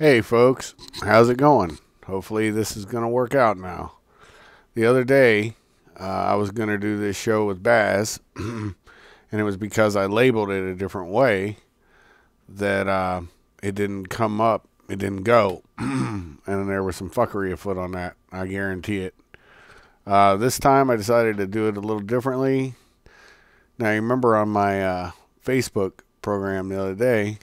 Hey folks, how's it going? Hopefully this is going to work out now. The other day, I was going to do this show with Baz, and it was because I labeled it a different way that it didn't come up, it didn't go, and there was some fuckery afoot on that, I guarantee it. This time I decided to do it a little differently. Now you remember on my Facebook program the other day,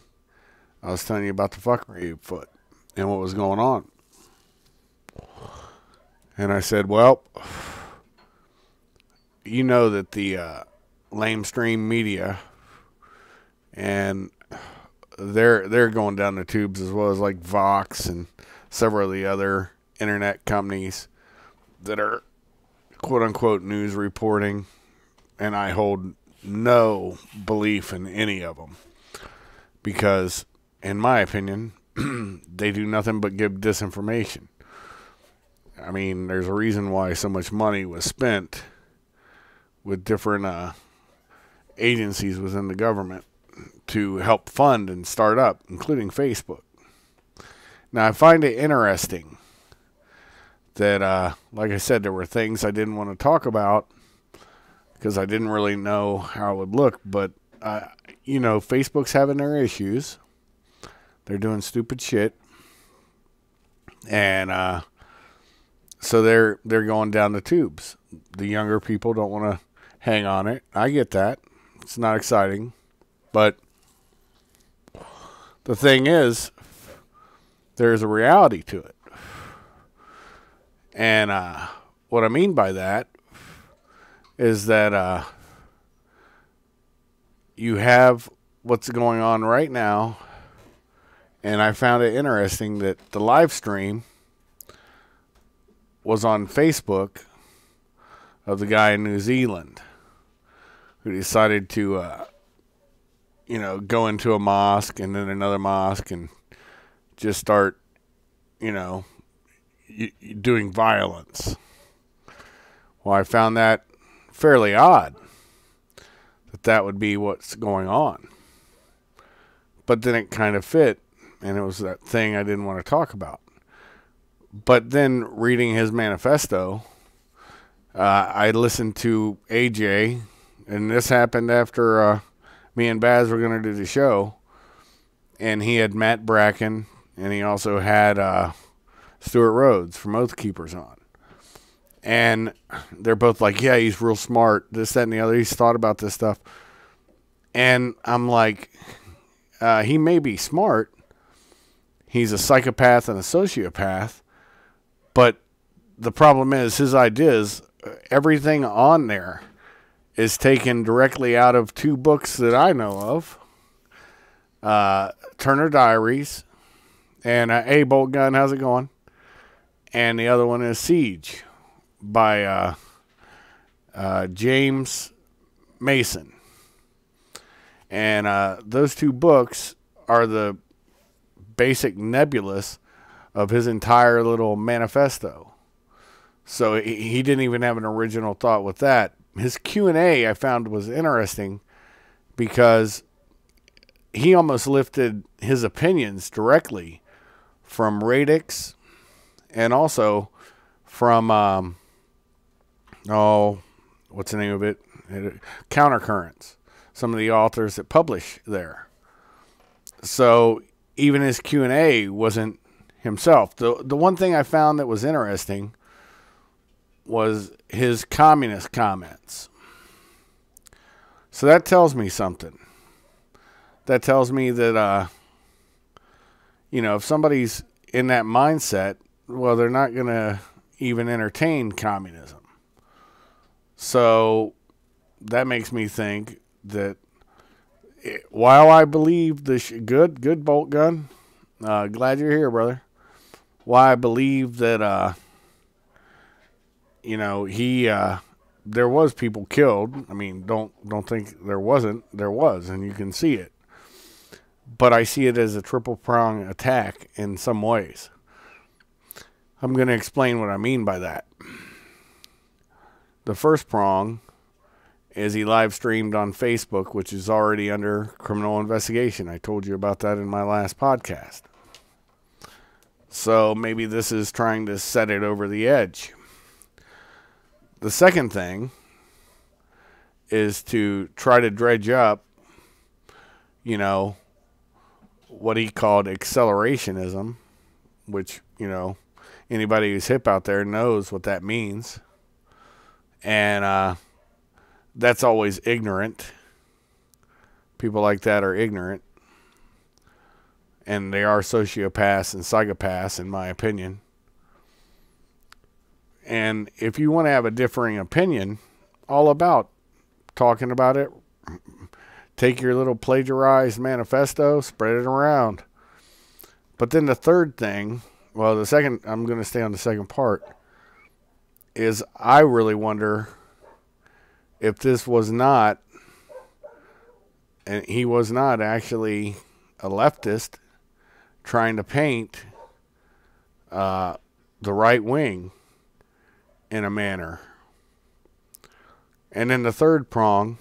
I was telling you about the fuckery afoot and what was going on. And I said, well, you know that the lamestream media, and they're going down the tubes, as well as like Vox and several of the other internet companies that are quote unquote news reporting, and I hold no belief in any of them because, in my opinion, they do nothing but give disinformation. I mean, there's a reason why so much money was spent with different agencies within the government to help fund and start up, including Facebook. Now, I find it interesting that, like I said, there were things I didn't want to talk about because I didn't really know how it would look. But, Facebook's having their issues. They're doing stupid shit. And so they're going down the tubes. The younger people don't want to hang on it. I get that. It's not exciting. But the thing is, there's a reality to it. And what I mean by that is that you have what's going on right now. And I found it interesting that the live stream was on Facebook of the guy in New Zealand who decided to, go into a mosque and then another mosque and just start, doing violence. Well, I found that fairly odd that would be what's going on. But then it kind of fit. And it was that thing I didn't want to talk about. But then reading his manifesto, I listened to AJ, and this happened after me and Baz were going to do the show. And he had Matt Bracken, and he also had Stuart Rhodes from Oath Keepers on. And they're both like, yeah, he's real smart, this, that, and the other. He's thought about this stuff. And I'm like, he may be smart. He's a psychopath and a sociopath, but the problem is his ideas, everything on there is taken directly out of two books that I know of. Turner Diaries and Hey Bolt Gun, how's it going? And the other one is Siege by James Mason. And those two books are the basic nebulous of his entire little manifesto. So he didn't even have an original thought with that. His Q&A I found was interesting because he almost lifted his opinions directly from radix and also from what's the name of it? Countercurrents. Some of the authors that publish there. So even his Q&A wasn't himself. The one thing I found that was interesting was his communist comments. So that tells me something. That tells me that, if somebody's in that mindset, well, they're not going to even entertain communism. So that makes me think that while I believe this, good Bolt Gun, glad you're here, brother. While I believe that, there was people killed. I mean, don't think there wasn't. There was, and you can see it. But I see it as a triple prong attack in some ways. I'm going to explain what I mean by that. The first prong is he live streamed on Facebook, which is already under criminal investigation. I told you about that in my last podcast. So maybe this is trying to set it over the edge. The second thing is to try to dredge up, what he called accelerationism, which, anybody who's hip out there knows what that means. And that's always ignorant. People like that are ignorant. And they are sociopaths and psychopaths, in my opinion. And if you want to have a differing opinion, all about talking about it, take your little plagiarized manifesto, spread it around. But then the third thing, well, I'm going to stay on the second part, is I really wonder if this was not, and he was not actually a leftist trying to paint the right wing in a manner. And then the third prong,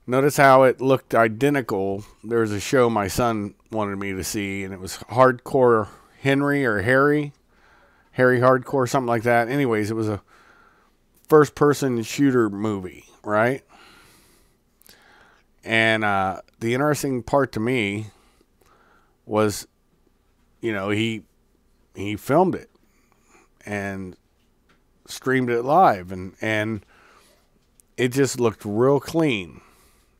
notice how it looked identical. There was a show my son wanted me to see, and it was Hardcore Henry or Harry Hardcore, something like that. Anyways, it was a first-person shooter movie, right? And the interesting part to me was, he filmed it and streamed it live, and it just looked real clean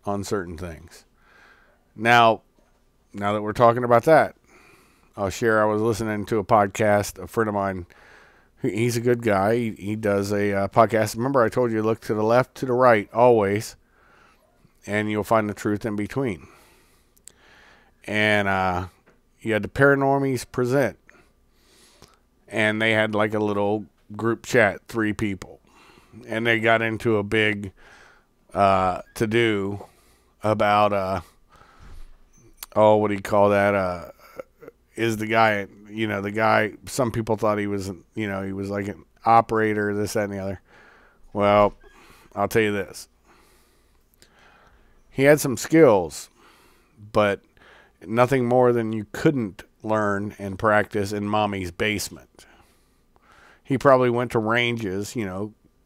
on certain things. Now that we're talking about that, I'll share, I was listening to a podcast, a friend of mine, he's a good guy, he does a podcast. Remember I told you, look to the left, to the right, always, and you'll find the truth in between. And you had the Paranormies present, and they had like a little group chat, 3 people, and they got into a big to-do about what do you call that, is the guy, the guy, some people thought he was, he was like an operator, this, that, and the other. Well, I'll tell you this. He had some skills, but nothing more than you couldn't learn and practice in mommy's basement. He probably went to ranges,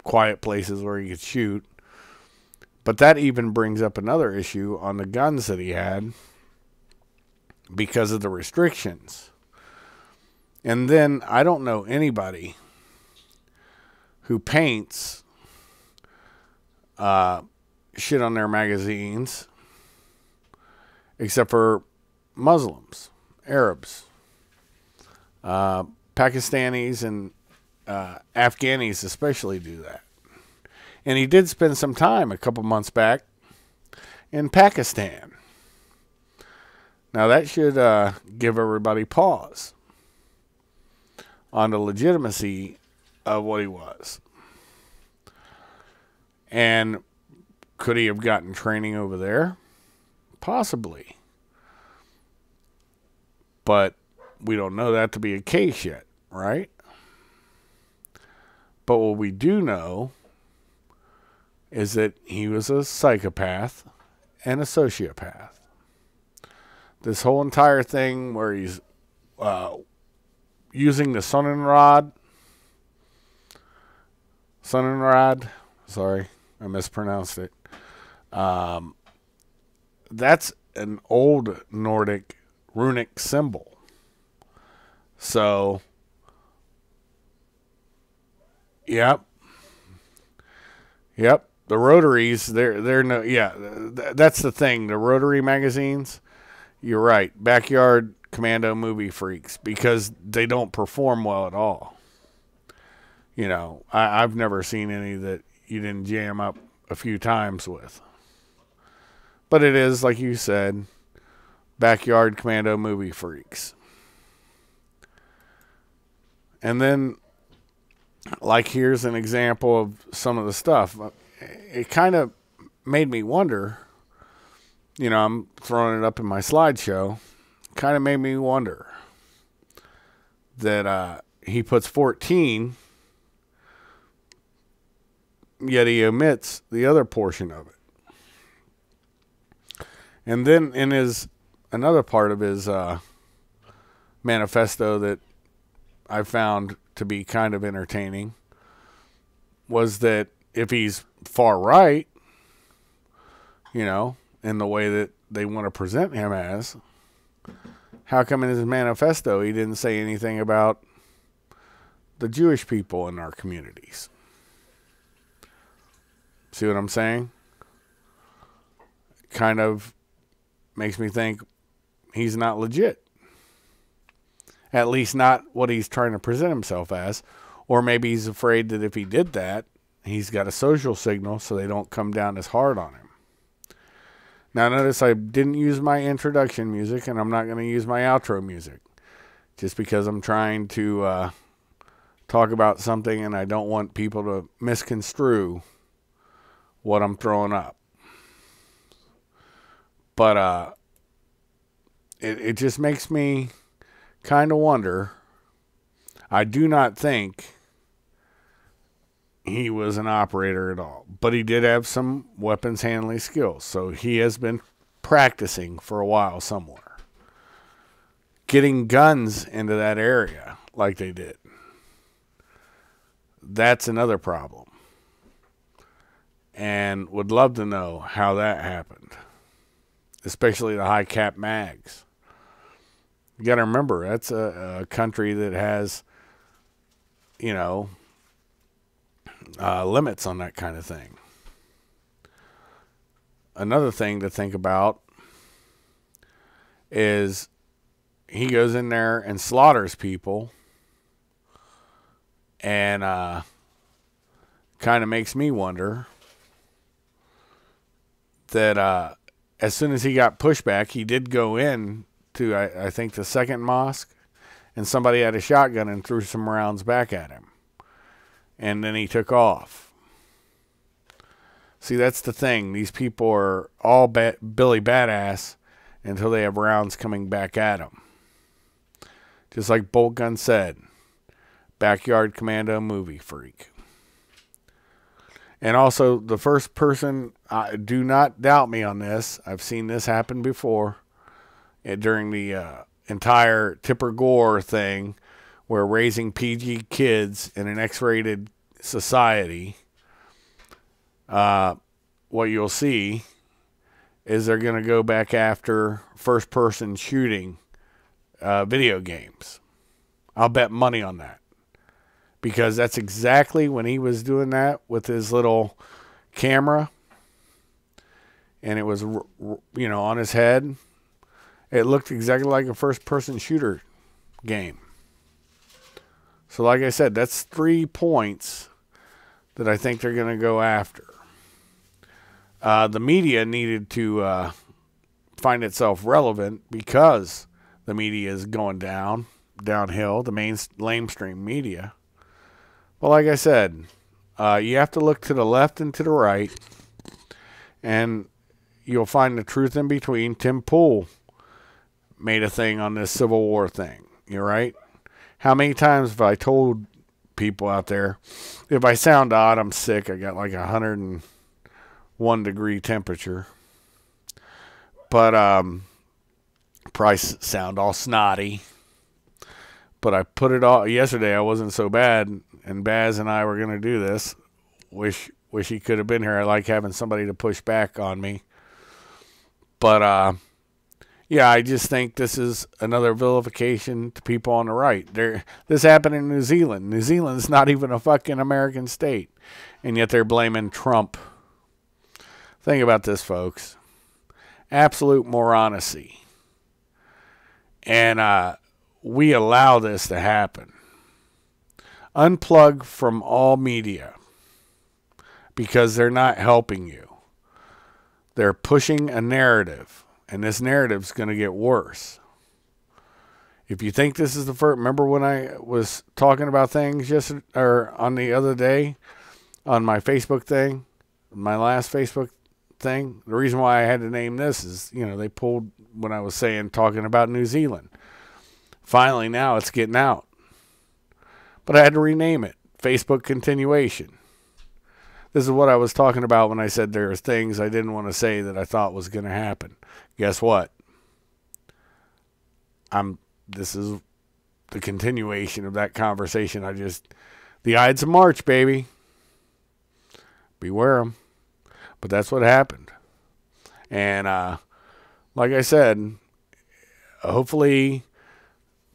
quiet places where he could shoot. But that even brings up another issue on the guns that he had because of the restrictions. And then I don't know anybody who paints shit on their magazines except for Muslims, Arabs, Pakistanis, and Afghanis especially do that. And he did spend some time a couple months back in Pakistan. Now that should give everybody pause on the legitimacy of what he was. And could he have gotten training over there? Possibly. But we don't know that to be a case yet, right? But what we do know is that he was a psychopath and a sociopath. This whole entire thing where he's using the Sonnenrad, sorry, I mispronounced it. That's an old Nordic runic symbol. So, yep. The Rotaries, they're no, yeah, that's the thing. The Rotary magazines, you're right. Backyard Commando movie freaks, because they don't perform well at all. I've never seen any that you didn't jam up a few times with. But it is, like you said, Backyard Commando movie freaks. And then, like, here's an example of some of the stuff. It kind of made me wonder, I'm throwing it up in my slideshow, kind of made me wonder that he puts 14, yet he omits the other portion of it. And then in another part of his manifesto that I found to be kind of entertaining was that if he's far right, you know, in the way that they want to present him as, how come in his manifesto he didn't say anything about the Jewish people in our communities? See what I'm saying? Kind of makes me think he's not legit. At least not what he's trying to present himself as. Or maybe he's afraid that if he did that, he's got a social signal so they don't come down as hard on him. Now notice I didn't use my introduction music, and I'm not going to use my outro music. Just because I'm trying to talk about something and I don't want people to misconstrue what I'm throwing up. But it just makes me kind of wonder. I do not think he was an operator at all, but he did have some weapons handling skills, so he has been practicing for a while somewhere. Getting guns into that area like they did, that's another problem. And would love to know how that happened, especially the high cap mags. You got to remember, that's a country that has, you know, limits on that kind of thing. Another thing to think about is he goes in there and slaughters people, and kind of makes me wonder that as soon as he got pushback, he did go in to, I think, the second mosque, and somebody had a shotgun and threw some rounds back at him. And then he took off. See, that's the thing. These people are all Billy Badass until they have rounds coming back at them. Just like Bolt Gun said, Backyard Commando movie freak. And also, the first person, do not doubt me on this. I've seen this happen before during the entire Tipper Gore thing, where raising PG kids in an X-rated society, what you'll see is they're going to go back after first-person shooting video games. I'll bet money on that. Because that's exactly when he was doing that with his little camera, and it was, you know, on his head. It looked exactly like a first-person shooter game. So like I said, that's 3 points that I think they're going to go after. The media needed to find itself relevant because the media is going downhill, the mainstream media. Well, like I said, you have to look to the left and to the right, and you'll find the truth in between. Tim Pool made a thing on this Civil War thing. You're right. How many times have I told people out there, if I sound odd, I'm sick. I got like 101 degree temperature. But probably sound all snotty. But I put it all yesterday. I wasn't so bad, and Baz and I were going to do this. Wish he could have been here. I like having somebody to push back on me. But yeah, I just think this is another vilification to people on the right. This happened in New Zealand. New Zealand's not even a fucking American state, and yet they're blaming Trump. Think about this, folks. Absolute moronity. And we allow this to happen. Unplug from all media because they're not helping you. They're pushing a narrative, and this narrative's going to get worse. If you think this is the first, remember when I was talking about things on the other day on my Facebook thing, my last Facebook thing? The reason why I had to name this is, you know, they pulled when I was talking about New Zealand. Finally, now it's getting out. But I had to rename it. Facebook Continuation. This is what I was talking about when I said there are things I didn't want to say that I thought was going to happen. Guess what? This is the continuation of that conversation. The Ides of March, baby. Beware them. But that's what happened. And like I said, hopefully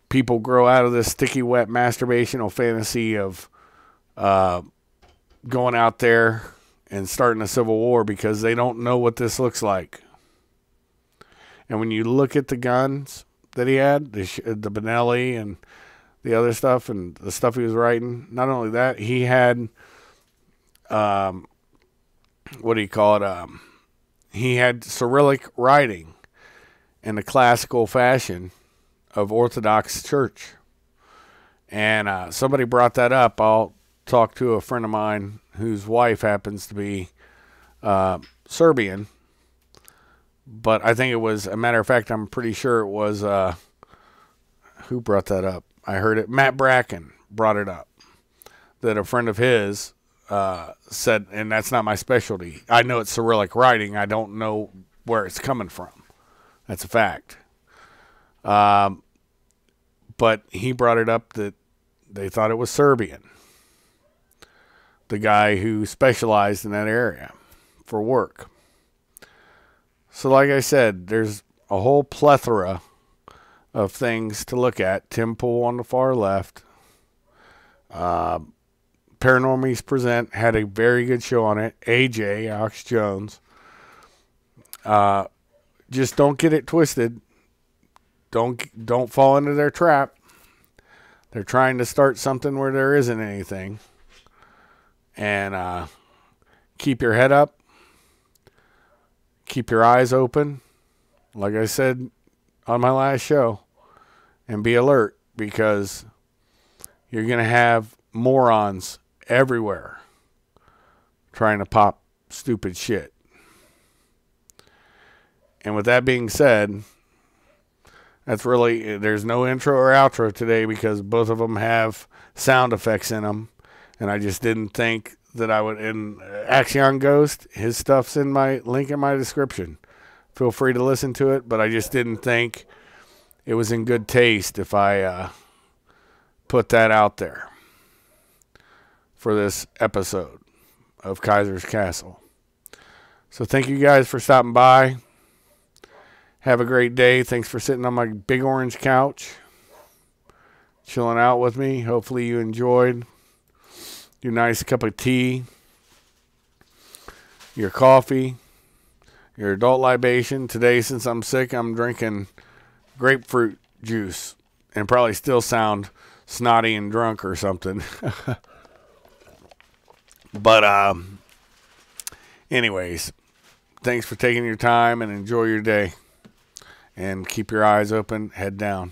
people grow out of this sticky, wet, masturbational fantasy of going out there and starting a civil war, because they don't know what this looks like. And when you look at the guns that he had, the Benelli and the other stuff and the stuff he was writing, not only that, he had, what do you call it? He had Cyrillic writing in the classical fashion of Orthodox Church. And somebody brought that up. I'll talk to a friend of mine whose wife happens to be Serbian. But I think it was, a matter of fact, I'm pretty sure it was, who brought that up? I heard it. Matt Bracken brought it up. That a friend of his said, and that's not my specialty. I know it's Cyrillic writing. I don't know where it's coming from. That's a fact. But he brought it up that they thought it was Serbian. The guy who specialized in that area for work. So like I said, there's a whole plethora of things to look at. Tim Pool on the far left. Paranormies Present had a very good show on it. AJ, Alex Jones. Just don't get it twisted. Don't fall into their trap. They're trying to start something where there isn't anything. And keep your head up. Keep your eyes open. Like I said on my last show. And be alert, because you're going to have morons everywhere trying to pop stupid shit. And with that being said, there's no intro or outro today because both of them have sound effects in them. And I just didn't think that I would. And Axion Ghost, his stuff's in my link in my description. Feel free to listen to it, but I just didn't think it was in good taste if I put that out there for this episode of Kaisers Kastle. So thank you guys for stopping by. Have a great day. Thanks for sitting on my big orange couch, chilling out with me. Hopefully you enjoyed your nice cup of tea, your coffee, your adult libation. Today, since I'm sick, I'm drinking grapefruit juice and probably still sound snotty and drunk or something. But anyways, thanks for taking your time and enjoy your day. And keep your eyes open, head down.